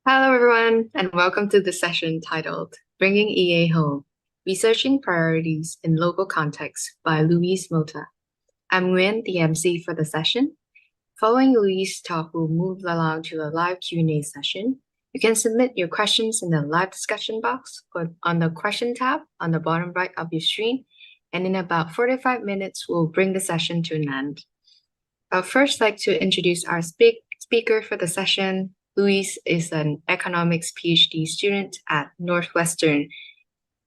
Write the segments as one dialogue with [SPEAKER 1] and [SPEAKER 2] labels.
[SPEAKER 1] Hello, everyone, and welcome to the session titled Bringing EA Home, Researching Priorities in Local Context by Louise Mota. I'm Nguyen, the MC for the session. Following Louise's talk, we'll move along to a live Q&A session. You can submit your questions in the live discussion box or on the question tab on the bottom right of your screen, and in about 45 minutes, we'll bring the session to an end. I'd first like to introduce our speaker for the session. Luis is an economics PhD student at Northwestern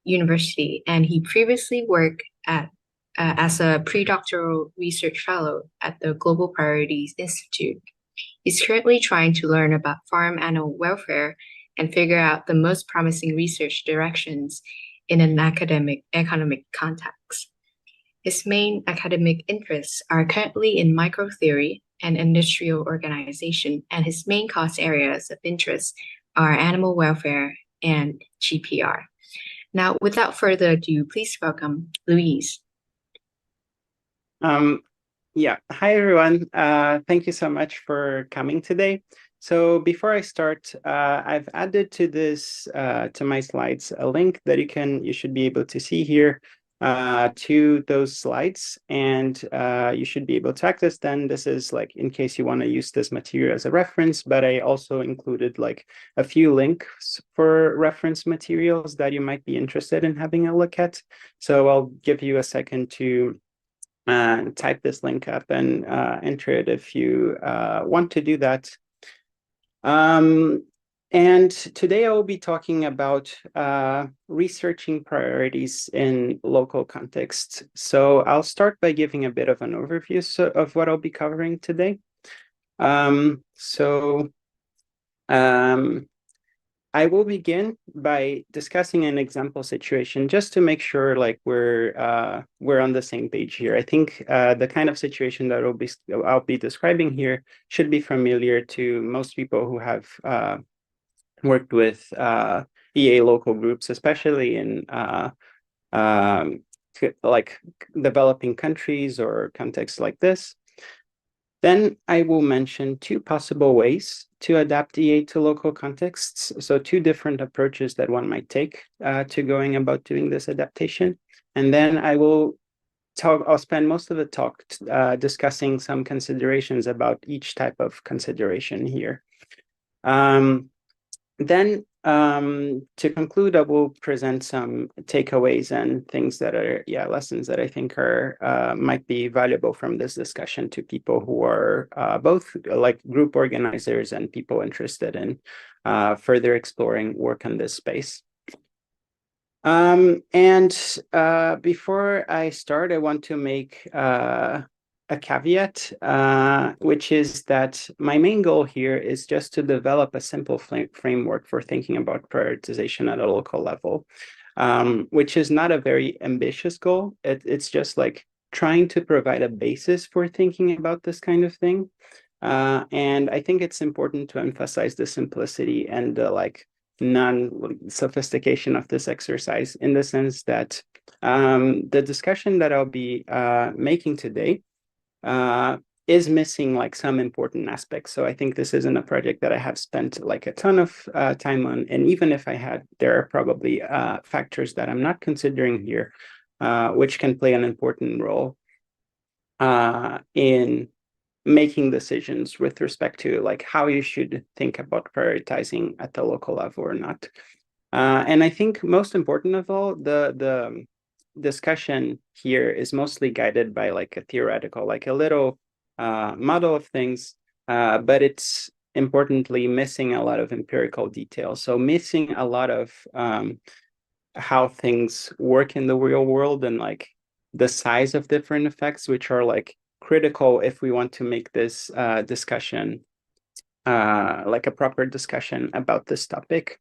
[SPEAKER 1] University, and he previously worked as a pre-doctoral research fellow at the Global Priorities Institute. He's currently trying to learn about farm animal welfare and figure out the most promising research directions in an academic economic context. His main academic interests are currently in microtheory and industrial organization, and his main course areas of interest are animal welfare and GPR. Now, without further ado, please welcome Louise.
[SPEAKER 2] Hi everyone. Thank you so much for coming today. So before I start, I've added to this to my slides a link that you should be able to see here to those slides, and you should be able to access them. This is like in case you want to use this material as a reference, but I also included like a few links for reference materials that you might be interested in having a look at. So I'll give you a second to type this link up and enter it if you want to do that. And today I will be talking about researching priorities in local context. So I'll start by giving a bit of an overview of what I'll be covering today. I will begin by discussing an example situation just to make sure like we're on the same page here. I think the kind of situation that I'll be describing here should be familiar to most people who have worked with EA local groups, especially in like developing countries or contexts like this. Then I will mention two possible ways to adapt EA to local contexts. So two different approaches that one might take to going about doing this adaptation. And then I'll spend most of the talk discussing some considerations about each type of consideration here. Then to conclude, I will present some takeaways and things that are, lessons that I think are might be valuable from this discussion to people who are both like group organizers and people interested in further exploring work in this space. Before I start, I want to make a caveat, which is that my main goal here is just to develop a simple framework for thinking about prioritization at a local level, which is not a very ambitious goal. It's just like trying to provide a basis for thinking about this kind of thing. And I think it's important to emphasize the simplicity and the like non-sophistication of this exercise in the sense that the discussion that I'll be making today is missing like some important aspects. So I think this isn't a project that I have spent like a ton of time on. And even if I had, there are probably factors that I'm not considering here, which can play an important role in making decisions with respect to like how you should think about prioritizing at the local level or not. And I think most important of all, the discussion here is mostly guided by like a theoretical, like a little model of things, but it's importantly missing a lot of empirical details. So missing a lot of how things work in the real world and like the size of different effects, which are like critical if we want to make this discussion like a proper discussion about this topic.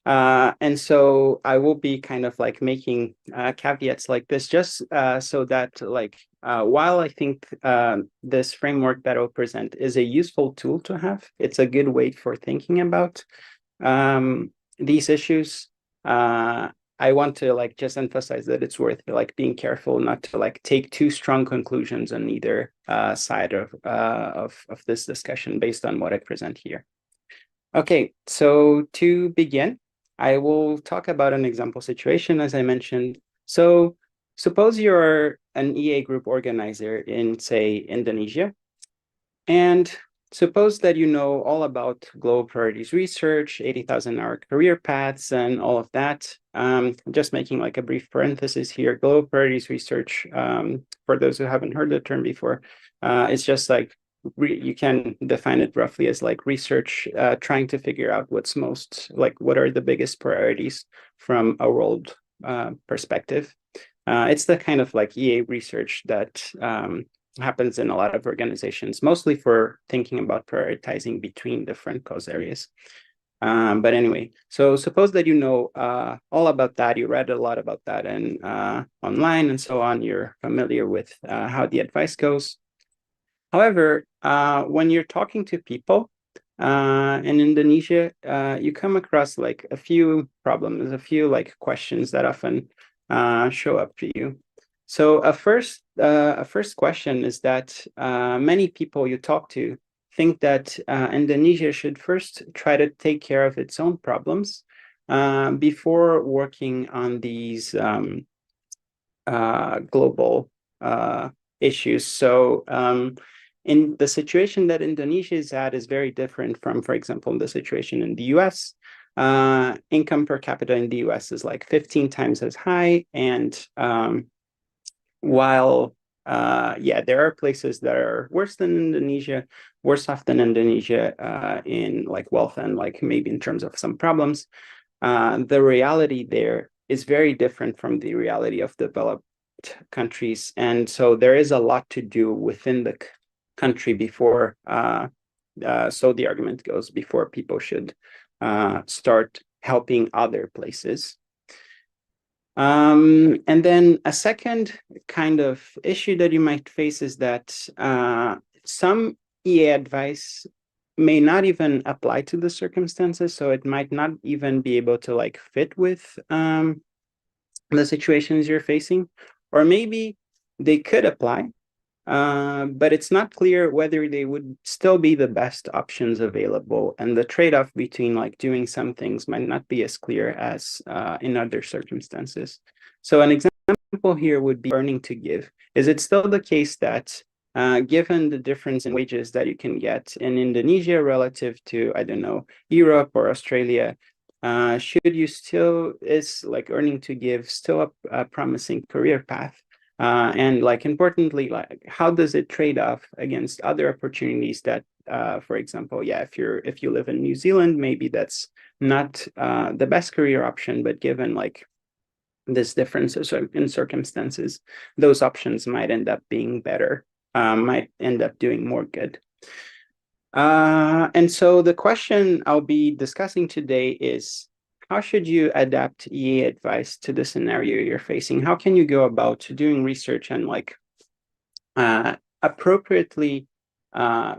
[SPEAKER 2] And so I will be kind of like making caveats like this just so that like while I think this framework that I'll present is a useful tool to have, it's a good way for thinking about these issues. I want to like just emphasize that it's worth like being careful not to like take too strong conclusions on either side of this discussion based on what I present here. Okay, so to begin, I will talk about an example situation, as I mentioned. So suppose you're an EA group organizer in, say, Indonesia, and suppose that you know all about global priorities research, 80,000-hour career paths, and all of that. Just making like a brief parenthesis here, global priorities research, for those who haven't heard the term before, it's just like you can define it roughly as like research trying to figure out what's most, like what are the biggest priorities from a world perspective. It's the kind of like EA research that happens in a lot of organizations, mostly for thinking about prioritizing between different cause areas. But anyway, so suppose that you know all about that, you read a lot about that and online and so on, you're familiar with how the advice goes. However, when you're talking to people in Indonesia, you come across like a few problems, a few like questions that often show up to you. So a first question is that many people you talk to think that Indonesia should first try to take care of its own problems before working on these global issues. So in the situation that Indonesia is at is very different from, for example, the situation in the US. Income per capita in the US is like 15 times as high. And while, yeah, there are places that are worse than Indonesia, worse off than Indonesia in like wealth and like maybe in terms of some problems, the reality there is very different from the reality of developed countries. And so there is a lot to do within the country before, so the argument goes, before people should start helping other places. And then a second kind of issue that you might face is that some EA advice may not even apply to the circumstances, so it might not even be able to like fit with the situations you're facing, or maybe they could apply, but it's not clear whether they would still be the best options available, and the trade-off between like doing some things might not be as clear as in other circumstances. So an example here would be earning to give. Is it still the case that given the difference in wages that you can get in Indonesia relative to, I don't know, Europe or Australia, should you still, is like earning to give still a promising career path? And like importantly, like how does it trade off against other opportunities that, for example, yeah, if you live in New Zealand, maybe that's not the best career option, but given like this difference in circumstances, those options might end up being better, might end up doing more good. And so the question I'll be discussing today is, how should you adapt EA advice to the scenario you're facing? How can you go about doing research and like appropriately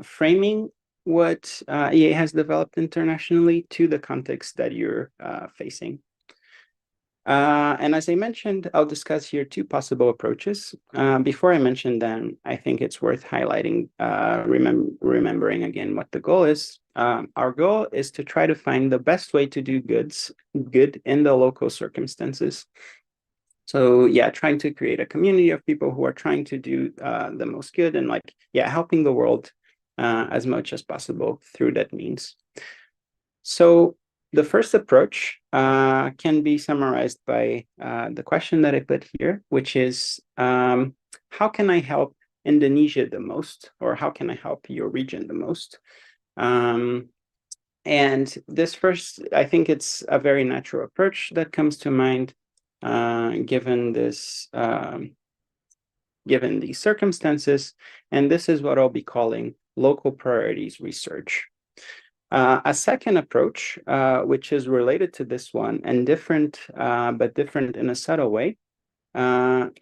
[SPEAKER 2] framing what EA has developed internationally to the context that you're facing? And as I mentioned, I'll discuss here two possible approaches. Before I mention them, I think it's worth highlighting, remembering again what the goal is. Our goal is to try to find the best way to do good in the local circumstances. So yeah, trying to create a community of people who are trying to do the most good and like, yeah, helping the world as much as possible through that means. So the first approach can be summarized by the question that I put here, which is, how can I help Indonesia the most, or how can I help your region the most? And this first, I think it's a very natural approach that comes to mind, given this, given these circumstances, and this is what I'll be calling local priorities research. A second approach, which is related to this one and different, but different in a subtle way,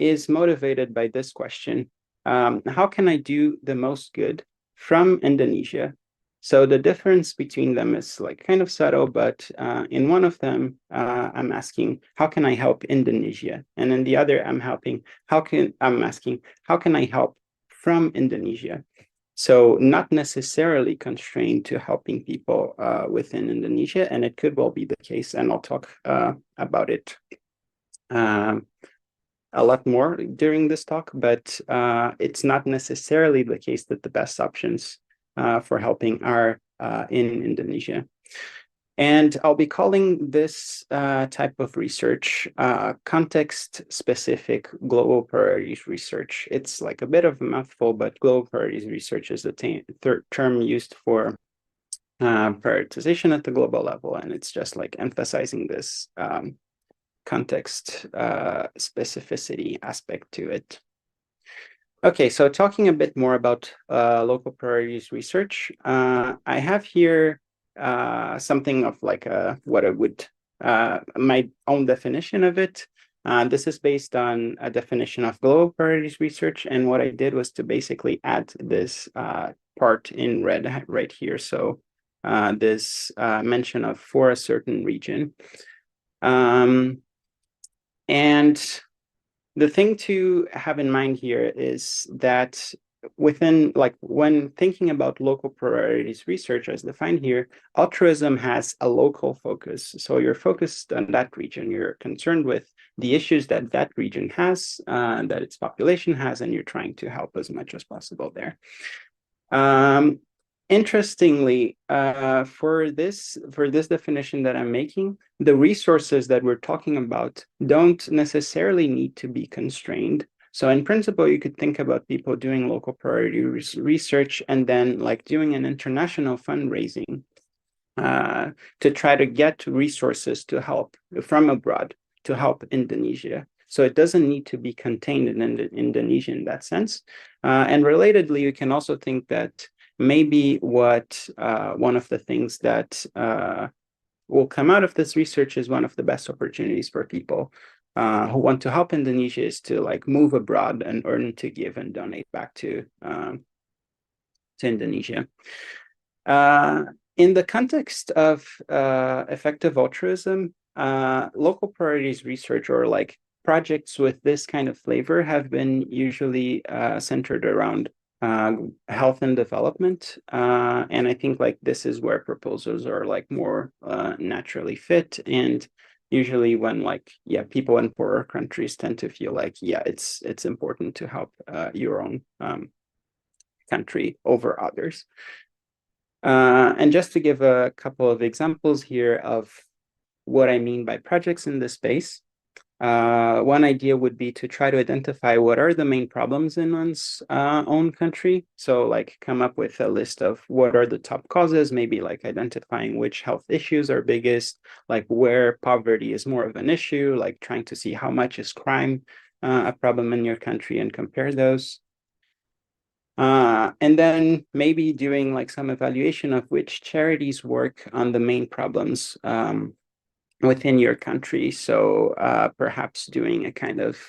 [SPEAKER 2] is motivated by this question. How can I do the most good from Indonesia? So the difference between them is like kind of subtle, but in one of them, I'm asking, how can I help Indonesia? And in the other, I'm asking, how can I help from Indonesia? So not necessarily constrained to helping people within Indonesia, and it could well be the case, and I'll talk about it a lot more during this talk, but it's not necessarily the case that the best options for helping are in Indonesia. And I'll be calling this type of research context-specific global priorities research. It's like a bit of a mouthful, but global priorities research is the term used for prioritization at the global level, and it's just like emphasizing this context specificity aspect to it. Okay, so talking a bit more about local priorities research, I have here something of like what I would my own definition of it. This is based on a definition of global priorities research, and what I did was to basically add this part in red right here. So this mention of for a certain region. And the thing to have in mind here is that within, like, when thinking about local priorities research as defined here, altruism has a local focus. So you're focused on that region. You're concerned with the issues that that region has, that its population has, and you're trying to help as much as possible there. Interestingly, for this definition that I'm making, the resources that we're talking about don't necessarily need to be constrained. So in principle, you could think about people doing local priority research and then like doing an international fundraising to try to get resources to help from abroad to help Indonesia. So it doesn't need to be contained in Indonesia in that sense. And relatedly, you can also think that maybe what one of the things that will come out of this research is one of the best opportunities for people who want to help Indonesia is to like move abroad and earn to give and donate back to Indonesia. In the context of effective altruism, local priorities research or like projects with this kind of flavor have been usually centered around health and development. And I think like this is where proposals are like more naturally fit. And usually when like, yeah, people in poorer countries tend to feel like, yeah, it's important to help your own country over others. And just to give a couple of examples here of what I mean by projects in this space, one idea would be to try to identify what are the main problems in one's own country. So like come up with a list of what are the top causes, maybe like identifying which health issues are biggest, like where poverty is more of an issue, like trying to see how much is crime a problem in your country and compare those. And then maybe doing like some evaluation of which charities work on the main problems within your country. So perhaps doing a kind of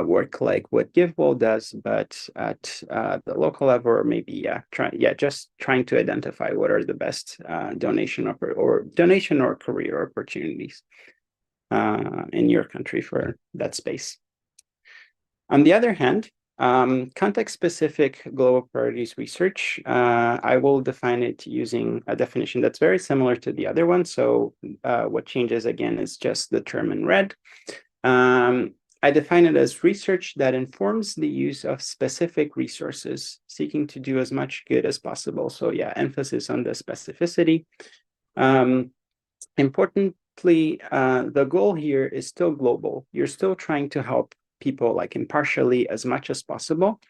[SPEAKER 2] work like what GiveWell does, but at the local level, or maybe just trying to identify what are the best donation or career opportunities in your country for that space. On the other hand, context-specific global priorities research, I will define it using a definition that's very similar to the other one. So what changes again is just the term in red. I define it as research that informs the use of specific resources, seeking to do as much good as possible. So yeah, emphasis on the specificity. Importantly, the goal here is still global. You're still trying to help people like impartially as much as possible,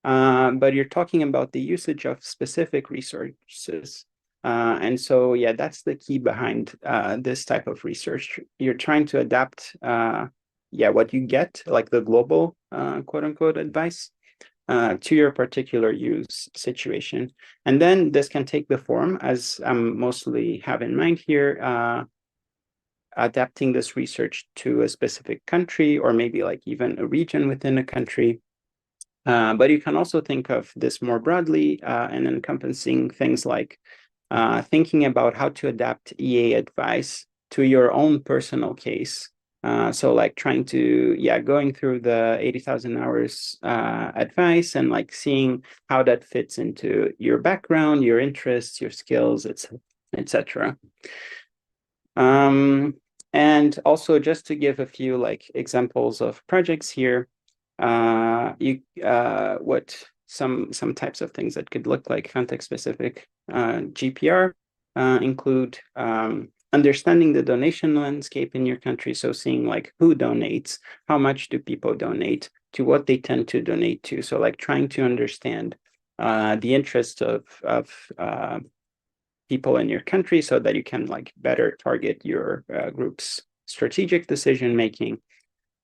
[SPEAKER 2] but you're talking about the usage of specific resources. And so, yeah, that's the key behind this type of research. You're trying to adapt, what you get, like the global quote unquote advice to your particular use situation. And then this can take the form, as I'm mostly have in mind here, adapting this research to a specific country or maybe like even a region within a country. But you can also think of this more broadly and encompassing things like thinking about how to adapt EA advice to your own personal case So like trying to, going through the 80,000 hours advice and like seeing how that fits into your background, your interests, your skills, etc. And also just to give a few like examples of projects here, what some types of things that could look like context-specific GPR include understanding the donation landscape in your country. So seeing like who donates, how much do people donate, to what they tend to donate to. So like trying to understand the interests of people in your country so that you can like better target your group's strategic decision making.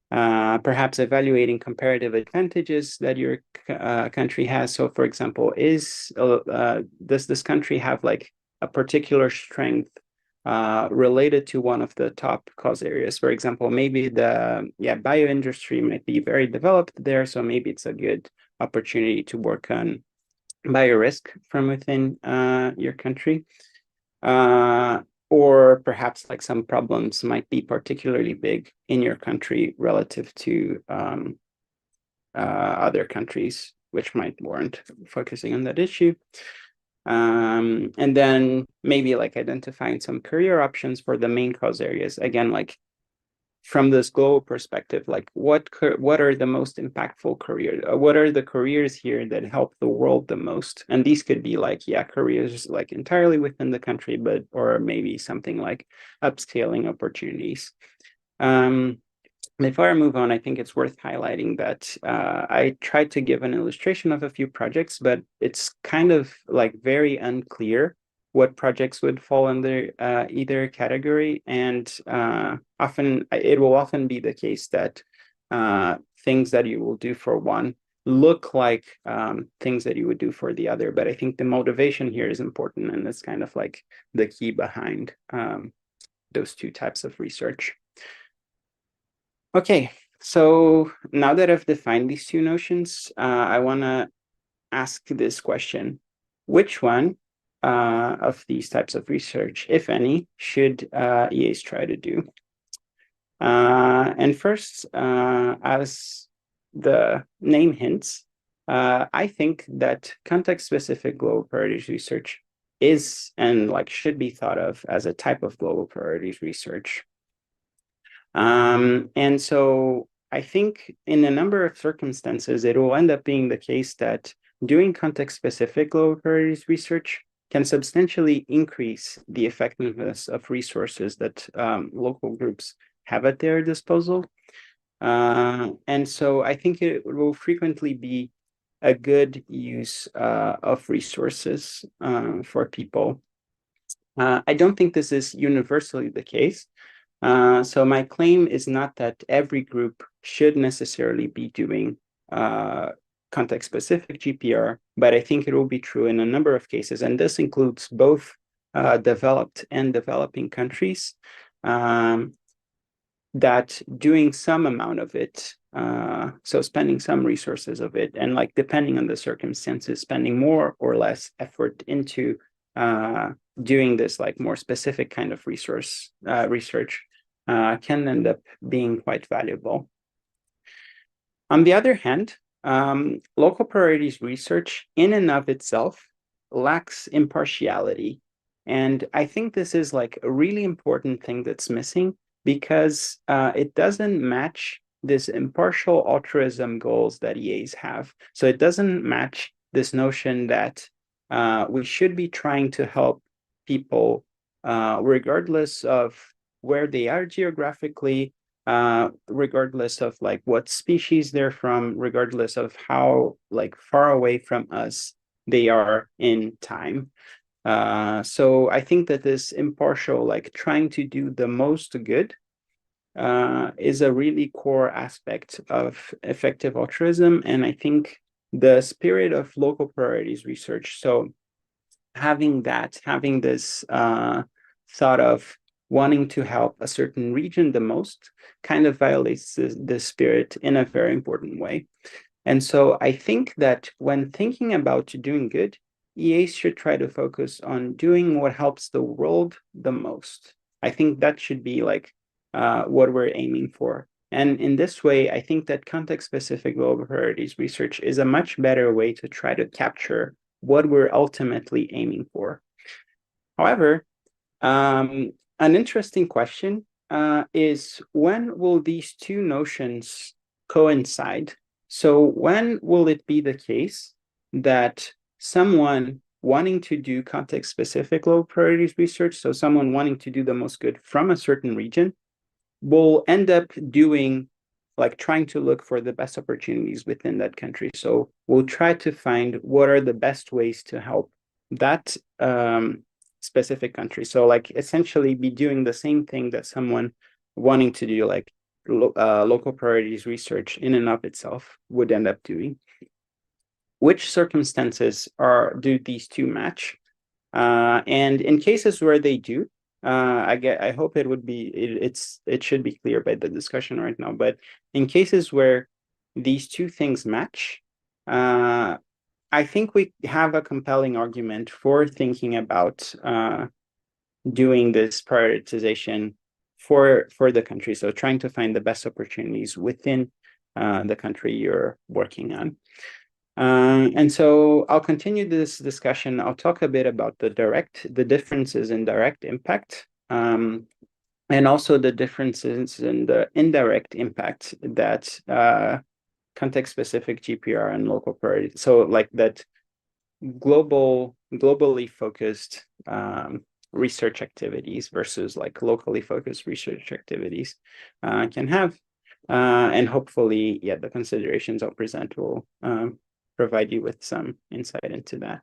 [SPEAKER 2] Perhaps evaluating comparative advantages that your country has. So, for example, does this country have like a particular strength related to one of the top cause areas? For example, maybe the bio industry might be very developed there, so maybe it's a good opportunity to work on bio risk from within your country. Or perhaps like some problems might be particularly big in your country relative to other countries, which might warrant focusing on that issue. And then maybe like identifying some career options for the main cause areas. Again, like from this global perspective, like what are the most impactful careers? What are the careers here that help the world the most? And these could be like, careers like entirely within the country, or maybe something like upscaling opportunities. Before I move on, I think it's worth highlighting that I tried to give an illustration of a few projects, but it's kind of like very unclear what projects would fall under either category. And it will often be the case that things that you will do for one look like things that you would do for the other. But I think the motivation here is important, and it's kind of like the key behind those two types of research. Okay, so now that I've defined these two notions, I want to ask this question. Which one of these types of research, if any, should EAs try to do? And first, as the name hints, I think that context-specific global priorities research is and like should be thought of as a type of global priorities research. And so I think in a number of circumstances, it will end up being the case that doing context-specific global priorities research can substantially increase the effectiveness of resources that local groups have at their disposal. And so I think it will frequently be a good use of resources for people. I don't think this is universally the case. So my claim is not that every group should necessarily be doing context-specific GPR, but I think it will be true in a number of cases, and this includes both developed and developing countries, that doing some amount of it, so spending some resources of it, and like depending on the circumstances, spending more or less effort into doing this like more specific kind of research can end up being quite valuable. On the other hand, local priorities research in and of itself lacks impartiality. And I think this is like a really important thing that's missing, because it doesn't match this impartial altruism goals that EAs have. So it doesn't match this notion that we should be trying to help people regardless of where they are geographically, regardless of like what species they're from, regardless of how like far away from us they are in time. So I think that this impartial, like trying to do the most good, is a really core aspect of effective altruism. And I think the spirit of local priorities research, so having this thought of wanting to help a certain region the most, kind of violates the spirit in a very important way. And so I think that when thinking about doing good, EAs should try to focus on doing what helps the world the most. I think that should be like what we're aiming for. And in this way, I think that context-specific global priorities research is a much better way to try to capture what we're ultimately aiming for. However, an interesting question is, when will these two notions coincide? So when will it be the case that someone wanting to do context-specific global priorities research, so someone wanting to do the most good from a certain region, will end up doing, like, trying to look for the best opportunities within that country? So we'll try to find what are the best ways to help that specific country. So like essentially be doing the same thing that someone wanting to do like local priorities research in and of itself would end up doing. Which circumstances do these two match? And in cases where they do, I hope it should be clear by the discussion right now, but in cases where these two things match, I think we have a compelling argument for thinking about doing this prioritization for the country. So trying to find the best opportunities within the country you're working on. And so I'll continue this discussion. I'll talk a bit about the differences in direct impact, and also the differences in the indirect impact that context-specific GPR and local priority. So like that globally focused research activities versus like locally focused research activities can have. And hopefully, yeah, the considerations I'll present will provide you with some insight into that.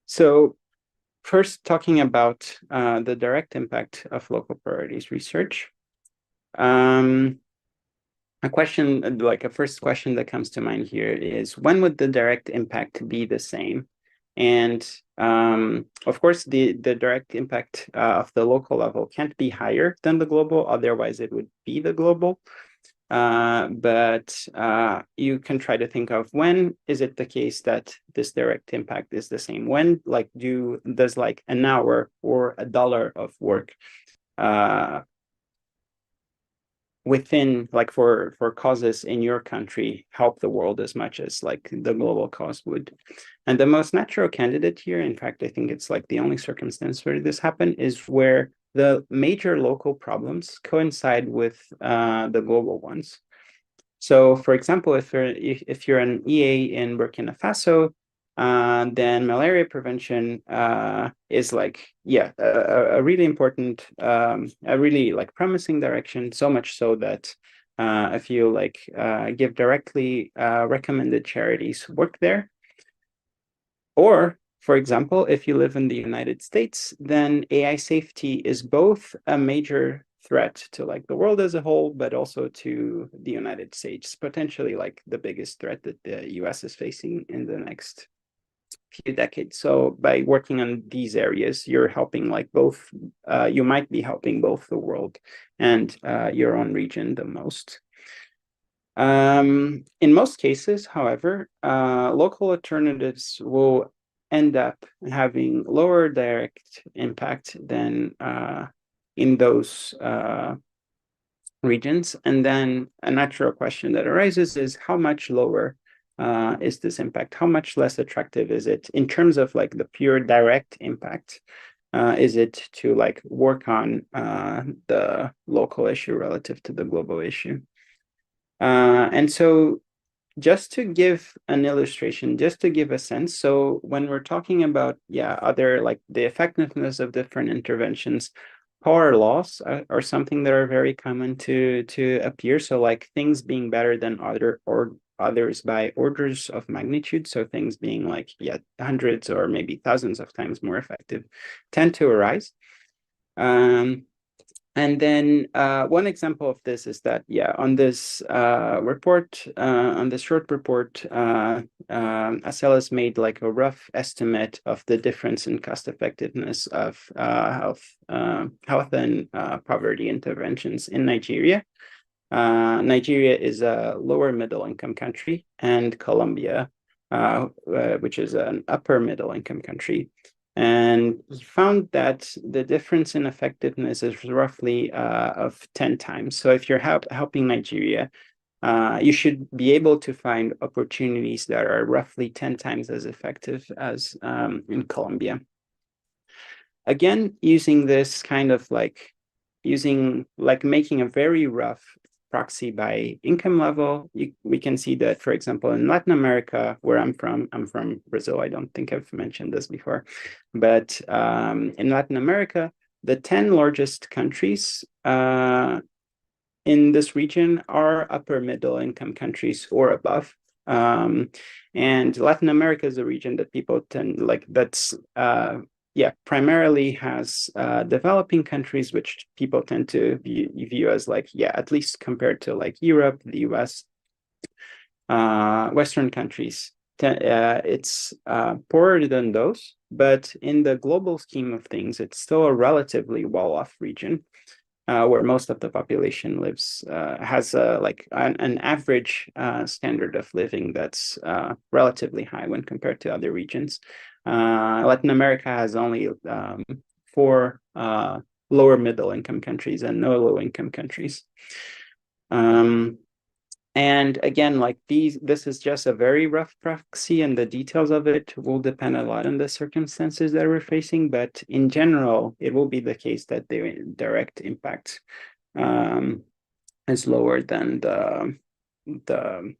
[SPEAKER 2] So first, talking about the direct impact of local priorities research. A first question that comes to mind here is, when would the direct impact be the same? And of course, the direct impact of the local level can't be higher than the global, otherwise it would be the global. But you can try to think of, when is it the case that this direct impact is the same? When does like an hour or $1 of work within, like, for causes in your country help the world as much as like the global cause would? And the most natural candidate here, in fact, I think it's like the only circumstance where this happen, is where the major local problems coincide with the global ones. So for example, if you're an EA in Burkina Faso, then malaria prevention is like, yeah, a really important, a really like promising direction, so much so that if you like give directly recommended charities work there. Or, for example, if you live in the United States, then AI safety is both a major threat to like the world as a whole, but also to the United States, potentially like the biggest threat that the US is facing in the next few decades. So by working on these areas, you're helping like both, you might be helping both the world and your own region the most. In most cases, however, local alternatives will end up having lower direct impact than in those regions. And then a natural question that arises is, how much lower is this impact? How much less attractive is it in terms of like the pure direct impact? Is it to like work on the local issue relative to the global issue? And so just to give an illustration, just to give a sense, so when we're talking about, other like the effectiveness of different interventions, power laws are something that are very common to appear. So like things being better than others by orders of magnitude, so things being like, hundreds or maybe thousands of times more effective, tend to arise. And then one example of this is that, on this report, on this short report, Acelas made like a rough estimate of the difference in cost effectiveness of health and poverty interventions in Nigeria. Nigeria is a lower middle income country, and Colombia, which is an upper middle income country, And he found that the difference in effectiveness is roughly of 10 times. So if you're helping Nigeria, you should be able to find opportunities that are roughly 10 times as effective as in Colombia. Again, using this kind of making a very rough proxy by income level, we can see that, for example, in Latin America, where I'm from Brazil. I don't think I've mentioned this before, but in Latin America, the 10 largest countries in this region are upper middle income countries or above. And Latin America is a region that people tend primarily has developing countries, which people tend to view as at least compared to Europe, the US, Western countries. It's poorer than those, but in the global scheme of things, it's still a relatively well-off region. Where most of the population lives, has an average standard of living that's relatively high when compared to other regions. Latin America has only 4 lower middle income countries and no low income countries. And again, this is just a very rough proxy, and the details of it will depend a lot on the circumstances that we're facing. But in general, it will be the case that the direct impact is lower than the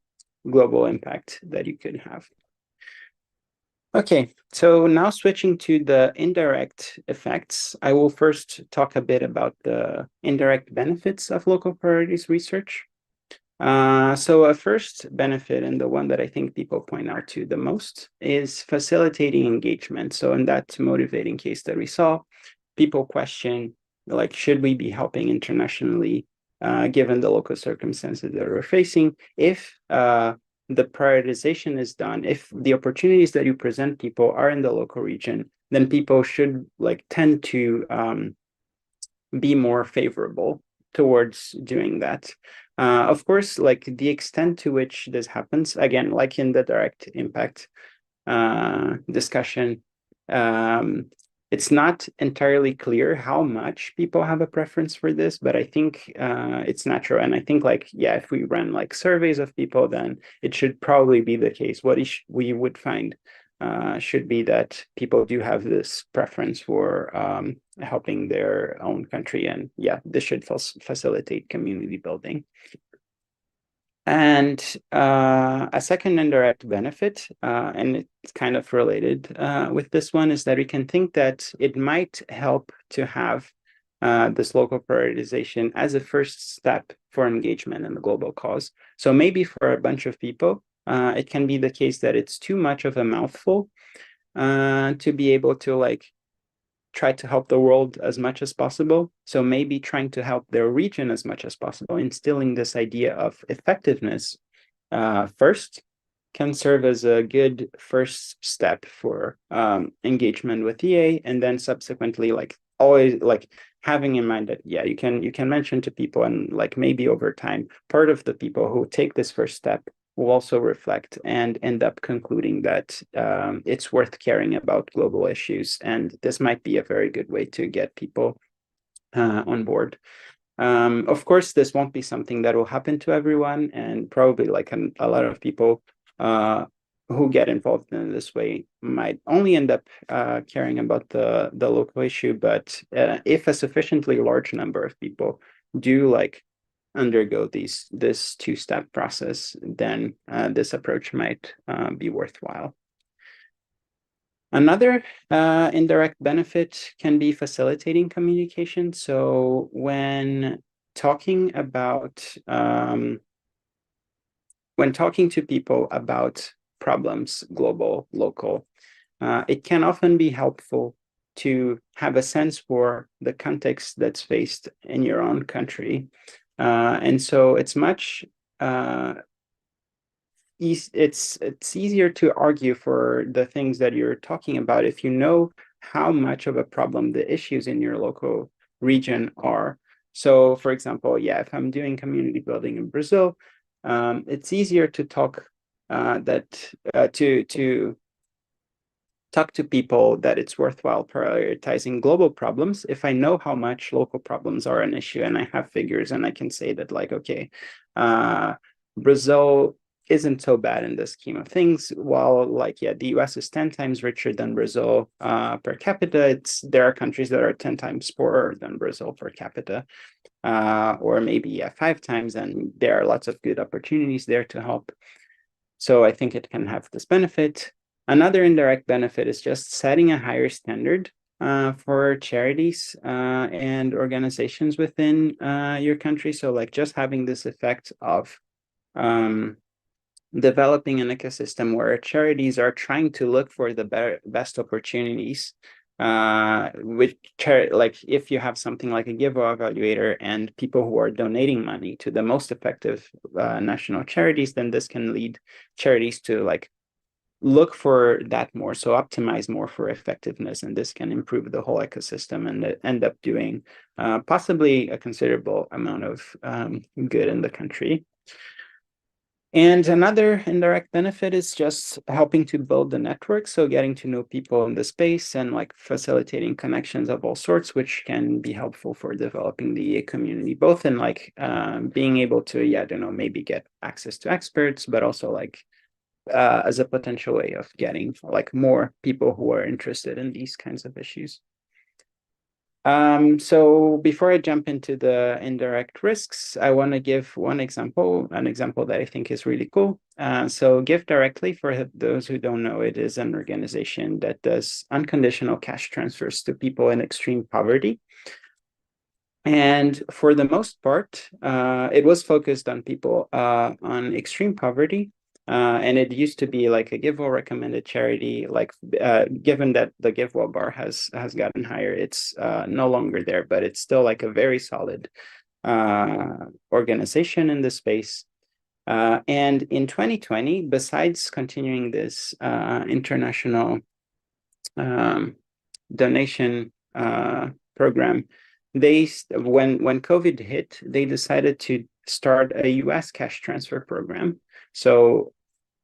[SPEAKER 2] global impact that you could have. Okay, so now switching to the indirect effects, I will first talk a bit about the indirect benefits of local priorities research. So a first benefit, and the one that I think people point out to the most, is facilitating engagement. So in that motivating case that we saw, people question, should we be helping internationally, given the local circumstances that we're facing? If the prioritization is done, if the opportunities that you present people are in the local region, then people should tend to be more favorable towards doing that. Of course, the extent to which this happens, again, like in the direct impact discussion, it's not entirely clear how much people have a preference for this, but I think it's natural. And I think if we run surveys of people, then it should probably be the case. What we would find should be that people do have this preference for helping their own country. And this should facilitate community building. And a second indirect benefit, and it's kind of related with this one, is that we can think that it might help to have this local prioritization as a first step for engagement in the global cause. So maybe for a bunch of people, it can be the case that it's too much of a mouthful to be able to try to help the world as much as possible. So maybe trying to help their region as much as possible, instilling this idea of effectiveness first can serve as a good first step for engagement with EA, and then subsequently always having in mind that you can mention to people, and maybe over time part of the people who take this first step will also reflect and end up concluding that it's worth caring about global issues. And this might be a very good way to get people on board. Of course, this won't be something that will happen to everyone, and probably a lot of people who get involved in this way might only end up caring about the local issue. But if a sufficiently large number of people do undergo this two-step process, then this approach might be worthwhile. Another indirect benefit can be facilitating communication. So when talking to people about problems, global, local, it can often be helpful to have a sense for the context that's faced in your own country. And so it's much it's easier to argue for the things that you're talking about if you know how much of a problem the issues in your local region are. So, for example, if I'm doing community building in Brazil, it's easier to talk talk to people that it's worthwhile prioritizing global problems if I know how much local problems are an issue and I have figures and I can say that like, okay, Brazil isn't so bad in the scheme of things. While like, yeah, the US is 10 times richer than Brazil per capita, there are countries that are 10 times poorer than Brazil per capita, or maybe, yeah, 5 times, and there are lots of good opportunities there to help. So I think it can have this benefit. Another indirect benefit is just setting a higher standard for charities and organizations within your country. So like just having this effect of developing an ecosystem where charities are trying to look for the best opportunities, like if you have something like a Give evaluator and people who are donating money to the most effective national charities, then this can lead charities to like look for that more, so optimize more for effectiveness, and this can improve the whole ecosystem and end up doing possibly a considerable amount of good in the country. And another indirect benefit is just helping to build the network. So getting to know people in the space and like facilitating connections of all sorts, which can be helpful for developing the EA community, both in like being able to, yeah, I don't know, maybe get access to experts, but also like as a potential way of getting like more people who are interested in these kinds of issues. So before I jump into the indirect risks, I want to give an example that I think is really cool. So Give Directly, for those who don't know, it is an organization that does unconditional cash transfers to people in extreme poverty. And for the most part, it was focused on people on extreme poverty. And it used to be like a GiveWell recommended charity. Like, given that the GiveWell bar has gotten higher, it's no longer there, but it's still like a very solid organization in this space. And in 2020, besides continuing this international donation program, when COVID hit, they decided to start a US cash transfer program. So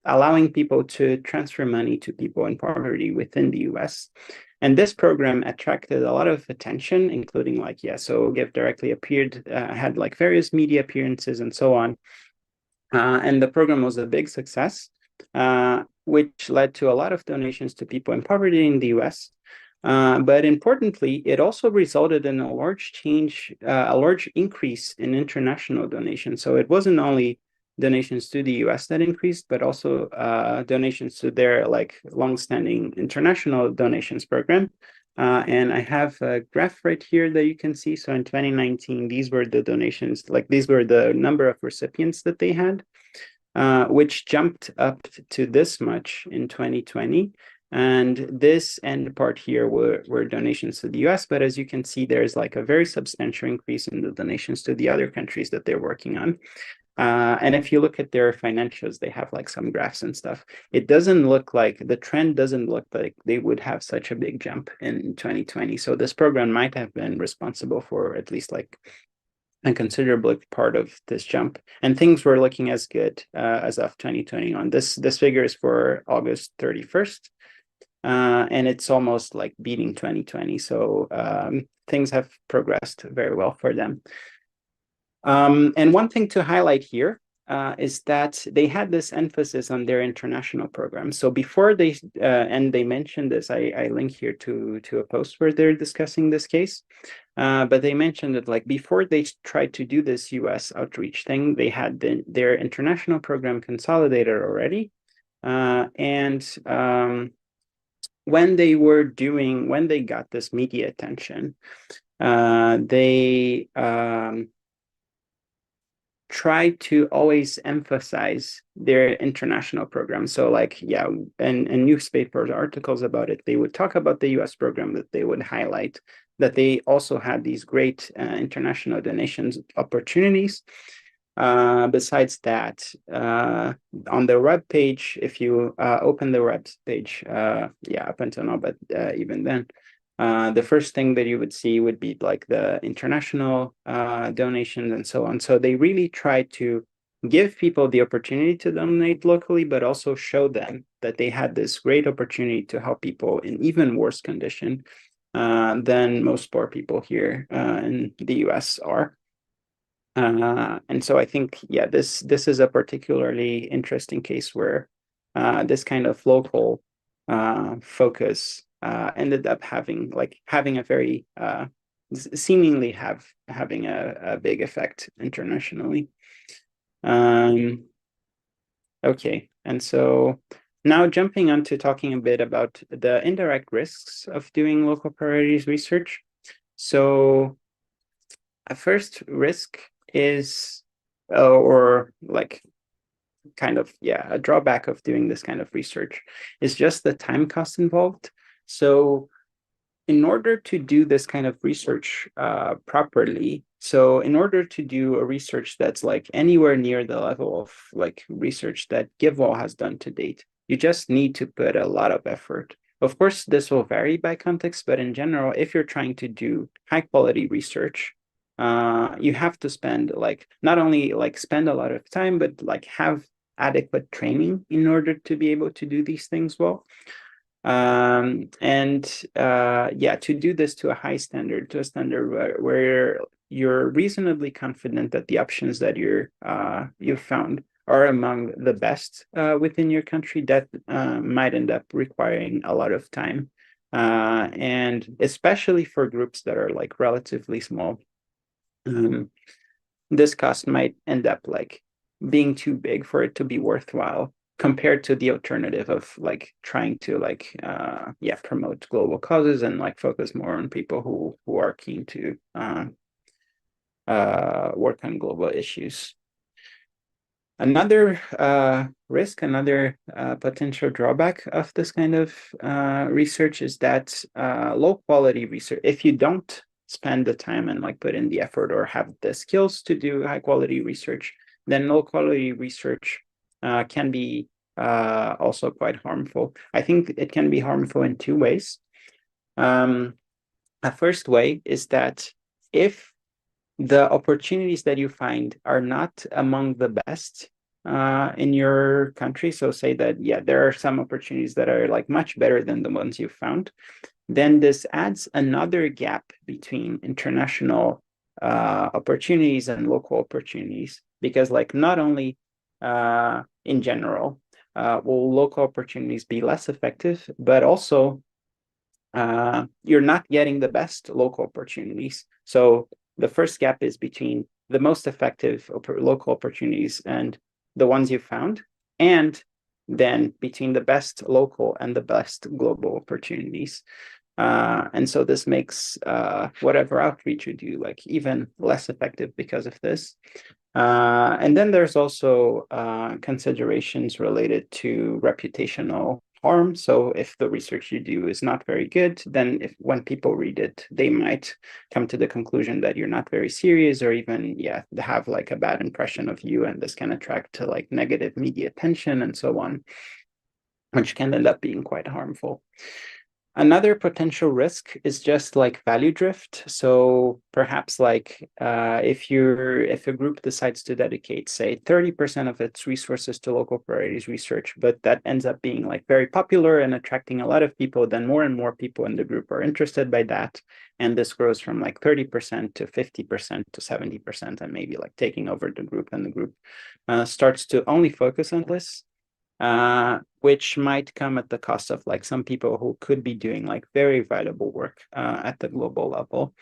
[SPEAKER 2] allowing people to transfer money to people in poverty within the US. And this program attracted a lot of attention, including like, yeah, so Give Directly appeared, had like various media appearances and so on. And the program was a big success, which led to a lot of donations to people in poverty in the US. But importantly, it also resulted in a large increase in international donations. So it wasn't only donations to the US that increased, but also donations to their like longstanding international donations program. And I have a graph right here that you can see. So in 2019, these were the donations, like these were the number of recipients that they had, which jumped up to this much in 2020. And this end part here were donations to the US, but as you can see, there's like a very substantial increase in the donations to the other countries that they're working on. And if you look at their financials, they have like some graphs and stuff. It doesn't look like, the trend doesn't look like they would have such a big jump in 2020. So this program might have been responsible for at least like a considerable part of this jump. And things were looking as good as of 2021. This figure is for August 31st. And it's almost like beating 2020. So things have progressed very well for them. And one thing to highlight here is that they had this emphasis on their international program. So before they, and they mentioned this, I link here to a post where they're discussing this case. But they mentioned that like before they tried to do this US outreach thing, they had their international program consolidated already. When they got this media attention, they try to always emphasize their international program. So like, yeah, and newspaper articles about it, they would talk about the US program, that they would highlight that they also had these great international donations opportunities. Besides that, on the web page, if you open the web page, yeah, up until now, but even then, the first thing that you would see would be like the international donations and so on. So they really try to give people the opportunity to donate locally, but also show them that they had this great opportunity to help people in even worse condition than most poor people here in the US are. And so I think, yeah, this is a particularly interesting case where this kind of local focus ended up having a very seemingly having a big effect internationally. Okay, and so now jumping on to talking a bit about the indirect risks of doing local priorities research. So a first risk is, or like kind of, yeah, a drawback of doing this kind of research is just the time cost involved. So in order to do this kind of research properly, so in order to do a research that's like anywhere near the level of like research that GiveWall has done to date, you just need to put a lot of effort. Of course, this will vary by context, but in general, if you're trying to do high quality research, you have to spend like not only like spend a lot of time, but like have adequate training in order to be able to do these things well. Yeah, to do this to a high standard, to a standard where you're reasonably confident that the options that you've found are among the best within your country, that might end up requiring a lot of time. And especially for groups that are like relatively small, this cost might end up like being too big for it to be worthwhile compared to the alternative of like trying to like promote global causes and like focus more on people who are keen to work on global issues. Another risk, another potential drawback of this kind of research is that low quality research, if you don't spend the time and like put in the effort or have the skills to do high quality research, then low quality research can be also quite harmful. I think it can be harmful in two ways. A first way is that if the opportunities that you find are not among the best in your country, so say that, yeah, there are some opportunities that are like much better than the ones you found, then this adds another gap between international opportunities and local opportunities, because like not only in general will local opportunities be less effective, but also you're not getting the best local opportunities. So the first gap is between the most effective local opportunities and the ones you found, and then between the best local and the best global opportunities. And so this makes whatever outreach you do like even less effective because of this. And then there's also considerations related to reputational harm. So if the research you do is not very good, then when people read it, they might come to the conclusion that you're not very serious, or even, yeah, have like a bad impression of you, and this can attract to like negative media attention and so on, which can end up being quite harmful. Another potential risk is just like value drift. So perhaps like if a group decides to dedicate, say, 30% of its resources to local priorities research, but that ends up being like very popular and attracting a lot of people, then more and more people in the group are interested by that. And this grows from like 30% to 50% to 70%, and maybe like taking over the group, and the group starts to only focus on this. Which might come at the cost of like some people who could be doing like very valuable work at the global level.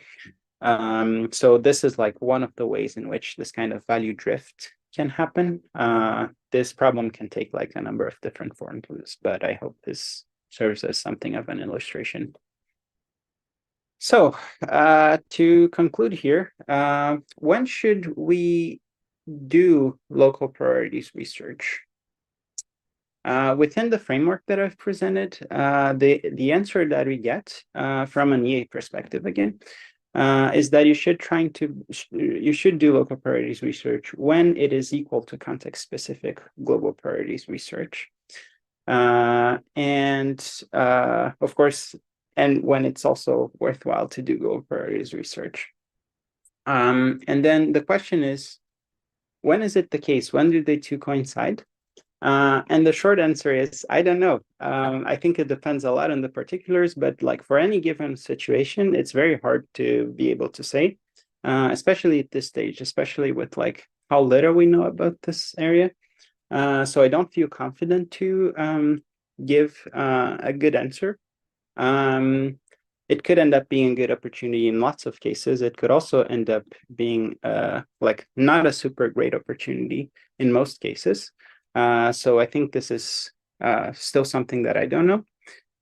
[SPEAKER 2] So this is like one of the ways in which this kind of value drift can happen. This problem can take like a number of different forms, but I hope this serves as something of an illustration. So to conclude here, when should we do local priorities research? Within the framework that I've presented, the answer that we get from an EA perspective again is that you should do local priorities research when it is equal to context-specific global priorities research, of course, and when it's also worthwhile to do global priorities research. And then the question is, when is it the case? When do they two coincide? And the short answer is, I don't know. I think it depends a lot on the particulars, but like for any given situation, it's very hard to be able to say, especially at this stage, especially with like how little we know about this area. So I don't feel confident to give a good answer. It could end up being a good opportunity in lots of cases. It could also end up being like not a super great opportunity in most cases. So I think this is still something that I don't know.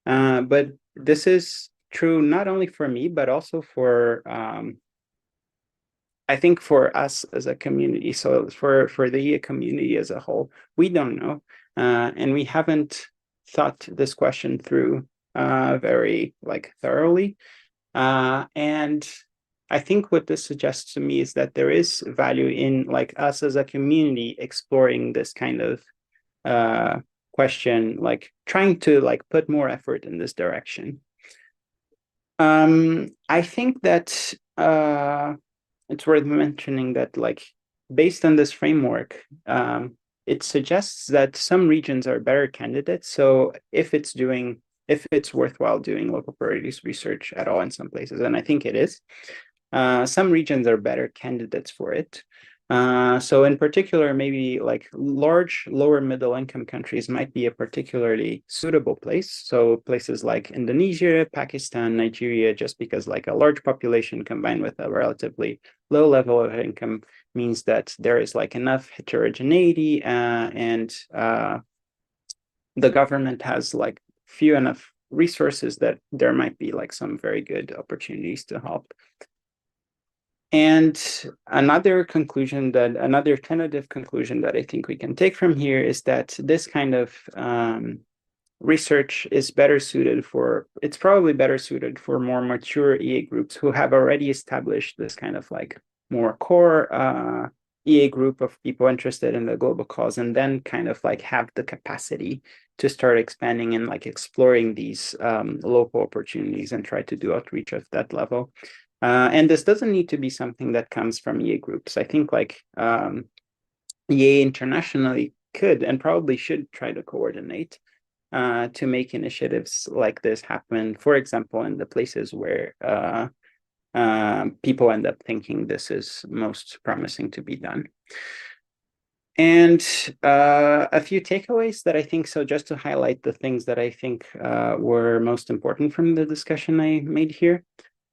[SPEAKER 2] But this is true not only for me, but also for I think for us as a community. So for the community as a whole, we don't know, and we haven't thought this question through very like thoroughly. And I think what this suggests to me is that there is value in like us as a community exploring this kind of question, like trying to like put more effort in this direction. I think that it's worth mentioning that like based on this framework, it suggests that some regions are better candidates. So if it's worthwhile doing local priorities research at all in some places, and I think it is, some regions are better candidates for it. So in particular, maybe like large lower middle income countries might be a particularly suitable place. So places like Indonesia, Pakistan, Nigeria, just because like a large population combined with a relatively low level of income means that there is like enough heterogeneity and the government has like few enough resources that there might be like some very good opportunities to help. And another tentative conclusion that I think we can take from here is that this kind of research is it's probably better suited for more mature EA groups who have already established this kind of like more core EA group of people interested in the global cause, and then kind of like have the capacity to start expanding and like exploring these local opportunities and try to do outreach at that level. And this doesn't need to be something that comes from EA groups. I think like EA internationally could and probably should try to coordinate to make initiatives like this happen, for example, in the places where people end up thinking this is most promising to be done. And a few takeaways that I think, so just to highlight the things that I think were most important from the discussion I made here.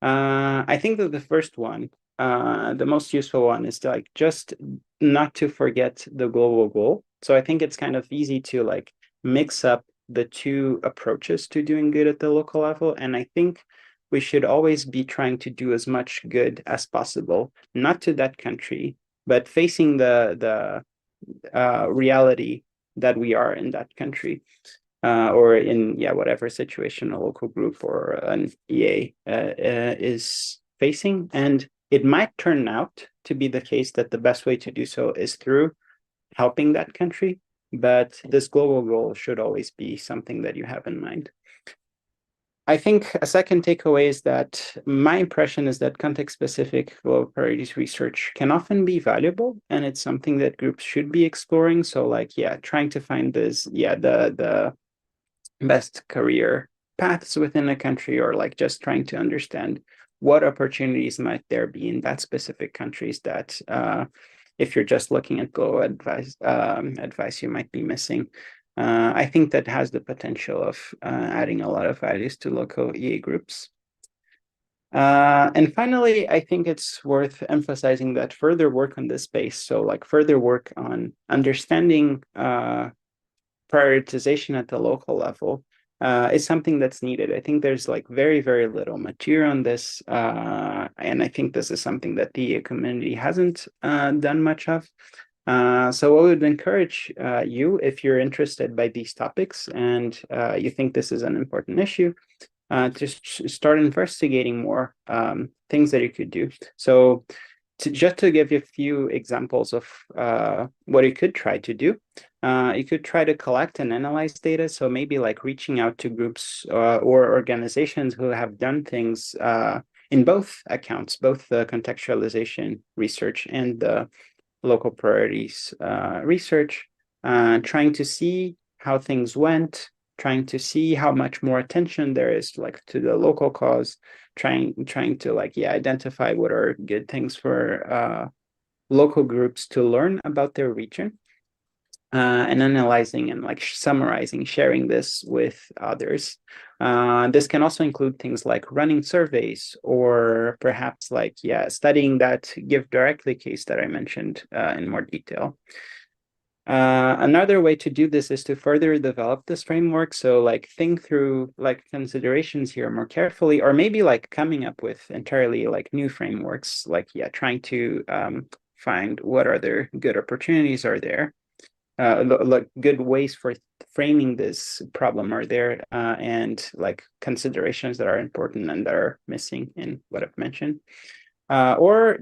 [SPEAKER 2] I think that the first one, the most useful one, is to like just not to forget the global goal. So I think it's kind of easy to like mix up the two approaches to doing good at the local level. And I think we should always be trying to do as much good as possible, not to that country, but facing the reality that we are in that country. Or in whatever situation a local group or an EA is facing. And it might turn out to be the case that the best way to do so is through helping that country, but this global goal should always be something that you have in mind. I think a second takeaway is that my impression is that context-specific global priorities research can often be valuable, and it's something that groups should be exploring. So like, trying to find the best career paths within a country, or like just trying to understand what opportunities might there be in that specific countries that if you're just looking at global advice you might be missing. I think that has the potential of adding a lot of values to local EA groups. And finally, I think it's worth emphasizing that further work on this space, so like further work on understanding prioritization at the local level is something that's needed. I think there's like very, very little material on this. And I think this is something that the community hasn't done much of. So I would encourage you, if you're interested by these topics and you think this is an important issue, to start investigating more things that you could do. So just to give you a few examples of what you could try to do, you could try to collect and analyze data. So maybe like reaching out to groups or organizations who have done things in both accounts, both the contextualization research and the local priorities research, trying to see how things went, trying to see how much more attention there is like to the local cause, trying to like identify what are good things for local groups to learn about their region, and analyzing and like summarizing, sharing this with others. This can also include things like running surveys or perhaps like, studying that give directly case that I mentioned in more detail. Another way to do this is to further develop this framework. So like think through like considerations here more carefully, or maybe like coming up with entirely like new frameworks, like, trying to find what other good opportunities are there. Like good ways for framing this problem are there, and like considerations that are important and that are missing in what I've mentioned. Or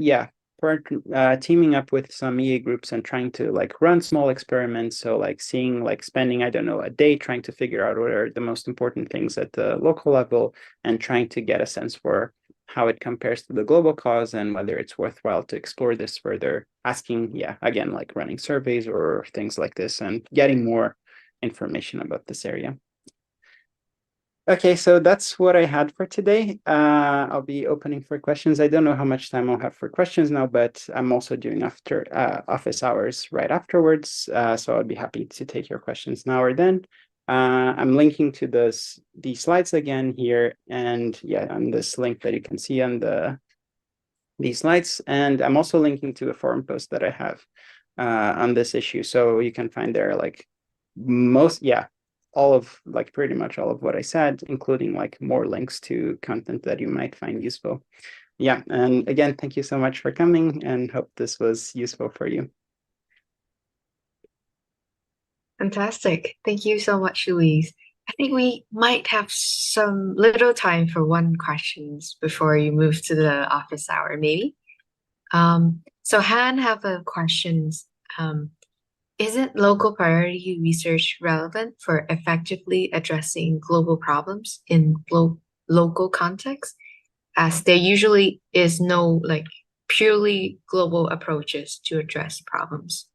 [SPEAKER 2] teaming up with some EA groups and trying to like run small experiments. So like spending, I don't know, a day trying to figure out what are the most important things at the local level and trying to get a sense for how it compares to the global cause and whether it's worthwhile to explore this further, asking, again, like running surveys or things like this and getting more information about this area. Okay, so that's what I had for today. I'll be opening for questions. I don't know how much time I'll have for questions now, but I'm also doing after office hours right afterwards. So I'll be happy to take your questions now or then. I'm linking to the slides again here, and on this link that you can see on these slides. And I'm also linking to a forum post that I have on this issue. So you can find there like pretty much all of what I said, including like more links to content that you might find useful. And again, thank you so much for coming and hope this was useful for you.
[SPEAKER 1] Fantastic. Thank you so much, Louise. I think we might have some little time for one questions before you move to the office hour, maybe. So Han have a questions. Isn't local priority research relevant for effectively addressing global problems in local context, as there usually is no like purely global approaches to address problems?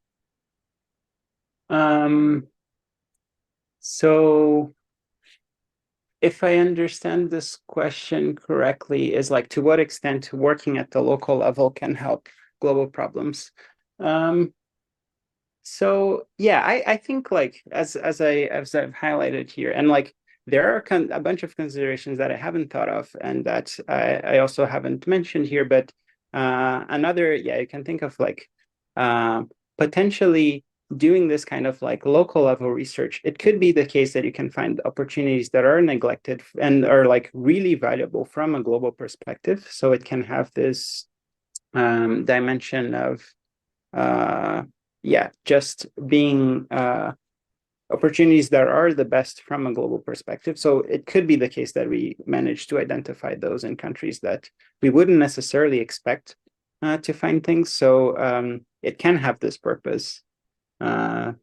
[SPEAKER 2] So if I understand this question correctly, is like to what extent working at the local level can help global problems? So I think like as I've highlighted here, and like there are a bunch of considerations that I haven't thought of and that I also haven't mentioned here, but another, you can think of like potentially doing this kind of like local level research. It could be the case that you can find opportunities that are neglected and are like really valuable from a global perspective. So it can have this dimension of just being opportunities that are the best from a global perspective. So it could be the case that we manage to identify those in countries that we wouldn't necessarily expect to find things. So it can have this purpose. And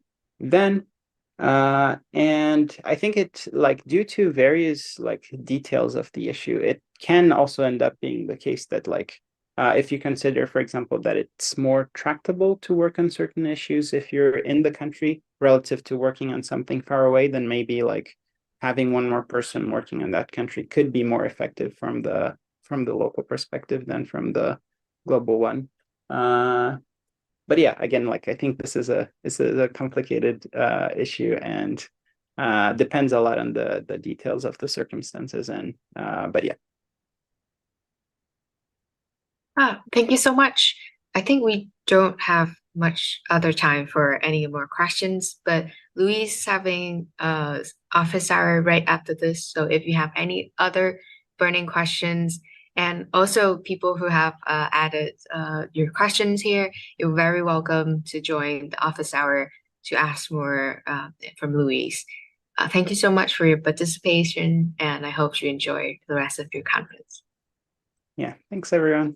[SPEAKER 2] I think it like due to various like details of the issue, it can also end up being the case that like if you consider, for example, that it's more tractable to work on certain issues if you're in the country relative to working on something far away, then maybe like having one more person working in that country could be more effective from the local perspective than from the global one. But again, like I think this is a complicated issue and depends a lot on the details of the circumstances. And but
[SPEAKER 1] Thank you so much. I think we don't have much other time for any more questions, but Louise having office hour right after this. So if you have any other burning questions, and also people who have added your questions here, you're very welcome to join the office hour to ask more from Louise. Thank you so much for your participation, and I hope you enjoy the rest of your conference.
[SPEAKER 2] Thanks everyone.